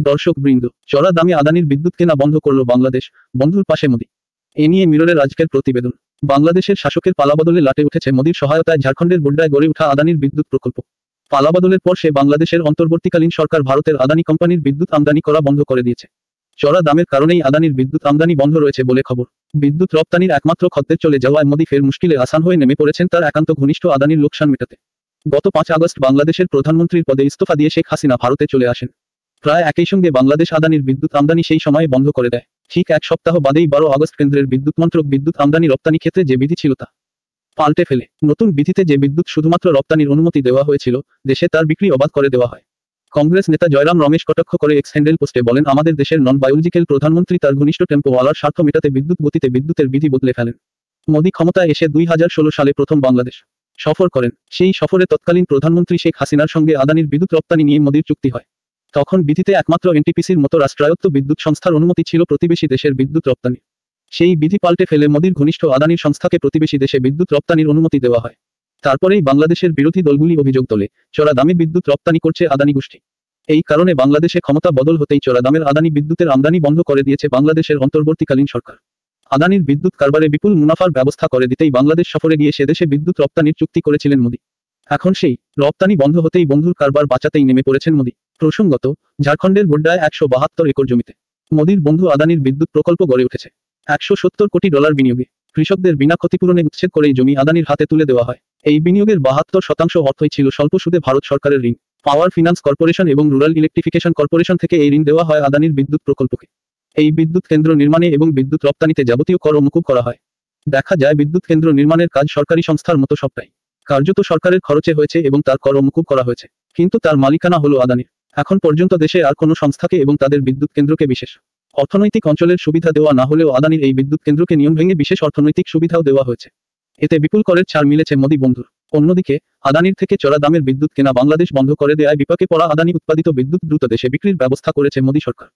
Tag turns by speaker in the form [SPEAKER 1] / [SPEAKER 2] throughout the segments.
[SPEAKER 1] দর্শকবৃন্দ, চড়া দামে আদানির বিদ্যুৎ কেনা বন্ধ করল বাংলাদেশ, বন্ধুর পাশে মোদি। এ নিয়ে মিররের আজকের প্রতিবেদন। বাংলাদেশের শাসকের পালাবদলে লাটে উঠেছে মোদির সহায়তায় ঝাড়খণ্ডের গোড্ডায় গড়ে ওঠা আদানির বিদ্যুৎ প্রকল্প। পালাবদলের পর সে বাংলাদেশের অন্তর্বর্তীকালীন সরকার ভারতের আদানি কোম্পানির বিদ্যুৎ আমদানি করা বন্ধ করে দিয়েছে। চড়া দামের কারণেই আদানির বিদ্যুৎ আমদানি বন্ধ রয়েছে বলে খবর। বিদ্যুৎ রপ্তানির একমাত্র খদ্দের চলে যাওয়ায় মোদি ফের মুশকিলে আসান হয়ে নেমে পড়েছেন তার একান্ত ঘনিষ্ঠ আদানির লোকসান মেটাতে। গত 5 আগস্ট বাংলাদেশের প্রধানমন্ত্রীর পদে ইস্তফা দিয়ে শেখ হাসিনা ভারতে চলে আসেন। প্রায় একই সঙ্গে বাংলাদেশ আদানির বিদ্যুৎ আমদানি সেই সময়ে বন্ধ করে দেয়। ঠিক এক সপ্তাহ বাদেই 12 আগস্ট কেন্দ্রের বিদ্যুৎ মন্ত্রক বিদ্যুৎ আমদানি রপ্তানি ক্ষেত্রে যে বিধি ছিল তা পাল্টে ফেলে নতুন বিধিতে যে বিদ্যুৎ শুধুমাত্র রপ্তানির অনুমতি দেওয়া হয়েছিল, দেশে তার বিক্রি অবাধ করে দেওয়া হয়। কংগ্রেস নেতা জয়রাম রমেশ কটাক্ষ করে এক্স হ্যান্ডেল পোস্টে বলেন, আমাদের দেশের নন বায়োলজিক্যাল প্রধানমন্ত্রী তার ঘনিষ্ঠ টেম্পোওয়ালার স্বার্থ মেটাতে বিদ্যুৎ গতিতে বিদ্যুতের বিধি বদলে ফেলেন। মোদি ক্ষমতায় এসে 2016 সালে প্রথম বাংলাদেশ সফর করেন। সেই সফরে তৎকালীন প্রধানমন্ত্রী শেখ হাসিনার সঙ্গে আদানির বিদ্যুৎ রপ্তানি নিয়ে মোদির চুক্তি হয়। তখন বিধিতে একমাত্র এনটিপিসির মতো রাষ্ট্রায়ত্ত বিদ্যুৎ সংস্থার অনুমতি ছিল প্রতিবেশী দেশের বিদ্যুৎ রপ্তানি। সেই বিধি পাল্টে ফেলে মোদির ঘনিষ্ঠ আদানির সংস্থাকে প্রতিবেশী দেশে বিদ্যুৎ রপ্তানির অনুমতি দেওয়া হয়। তারপরেই বাংলাদেশের বিরোধী দলগুলি অভিযোগ তোলে, চড়া দামে বিদ্যুৎ রপ্তানি করছে আদানি গোষ্ঠী। এই কারণে বাংলাদেশে ক্ষমতা বদল হতেই চড়া দামের আদানি বিদ্যুতের আমদানি বন্ধ করে দিয়েছে বাংলাদেশের অন্তর্বর্তীকালীন সরকার। আদানির বিদ্যুৎ কারবারে বিপুল মুনাফার ব্যবস্থা করে দিতেই বাংলাদেশ সফরে গিয়ে সেদেশে বিদ্যুৎ রপ্তানির চুক্তি করেছিলেন মোদি। এখন সেই রপ্তানি বন্ধ হতেই বন্ধুর কারবার বাঁচাতেই নেমে পড়েছেন মোদি। প্রসঙ্গত, ঝাড়খণ্ডের গোড্ডায় 172 একর জমিতে মোদির বন্ধু আদানির বিদ্যুৎ প্রকল্প গড়ে উঠেছে। $170 কোটি বিনিয়োগে কৃষকদের বিনা ক্ষতিপূরণে উচ্ছেদ করে জমি আদানির হাতে তুলে দেওয়া হয়। এই বিনিয়োগের 72% অর্থই ছিল স্বল্প সুদে ভারত সরকারের ঋণ। পাওয়ার ফিনান্স কর্পোরেশন এবং রুরাল ইলেকট্রিফিকেশন কর্পোরেশন থেকে এই ঋণ দেওয়া হয় আদানির বিদ্যুৎ প্রকল্পকে। এই বিদ্যুৎ কেন্দ্র নির্মাণে এবং বিদ্যুৎ রপ্তানিতে যাবতীয় কর মকুব করা হয়। দেখা যায় বিদ্যুৎ কেন্দ্র নির্মাণের কাজ সরকারি সংস্থার মতো সবটাই কার্যত সরকারের খরচে হয়েছে এবং তার কর মকুব করা হয়েছে, কিন্তু তার মালিকানা হলো আদানির। এখন পর্যন্ত দেশে আর কোনো সংস্থাকে এবং তাদের বিদ্যুৎ কেন্দ্রকে বিশেষ অর্থনৈতিক অঞ্চলের সুবিধা দেওয়া না হলেও আদানির এই বিদ্যুৎ কেন্দ্রকে নিয়ম ভেঙে বিশেষ অর্থনৈতিক সুবিধাও দেওয়া হয়েছে। এতে বিপুল করের ছাড় মিলেছে মোদি বন্ধুর। অন্যদিকে আদানির থেকে চড়া দামের বিদ্যুৎ কেনা বাংলাদেশ বন্ধ করে দেয়ায় বিপাকে পড়া আদানি উৎপাদিত বিদ্যুৎ দ্রুত দেশে বিক্রির ব্যবস্থা করেছে মোদি সরকার।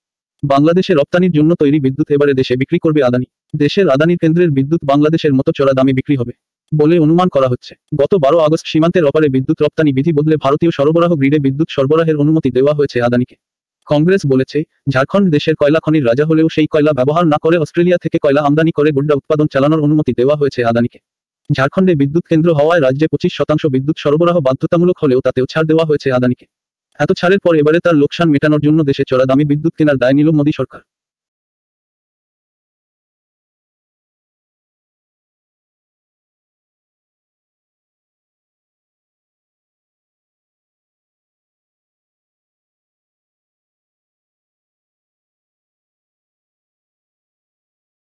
[SPEAKER 1] বাংলাদেশে রপ্তানির জন্য তৈরি বিদ্যুৎ এবারে দেশে বিক্রি করবে আদানি। দেশের আদানির কেন্দ্রের বিদ্যুৎ বাংলাদেশের মতো চড়া দামে বিক্রি হবে বলে অনুমান করা হচ্ছে। গত 12 আগস্ট সীমান্তের অপারে বিদ্যুৎ রপ্তানি বিধি বদলে ভারতীয় সরবরাহ গ্রিডে বিদ্যুৎ সরবরাহের অনুমতি দেওয়া হয়েছে আদানিকে। কংগ্রেস বলেছে, ঝাড়খণ্ড দেশের কয়লা খনির রাজা হলেও সেই কয়লা ব্যবহার না করে অস্ট্রেলিয়া থেকে কয়লা আমদানি করে গোড্ডা উৎপাদন চালানোর অনুমতি দেওয়া হয়েছে আদানিকে। ঝাড়খণ্ডে বিদ্যুৎ কেন্দ্র হওয়ায় রাজ্যে 25% বিদ্যুৎ সরবরাহ বাধ্যতামূলক হলেও তাতেও ছাড় দেওয়া হয়েছে আদানিকে। এত ছাড়ের পর এবারে তার লোকসান মেটানোর জন্য দেশে চড়া দামে বিদ্যুৎ কেনার দায় নিল মোদি সরকার।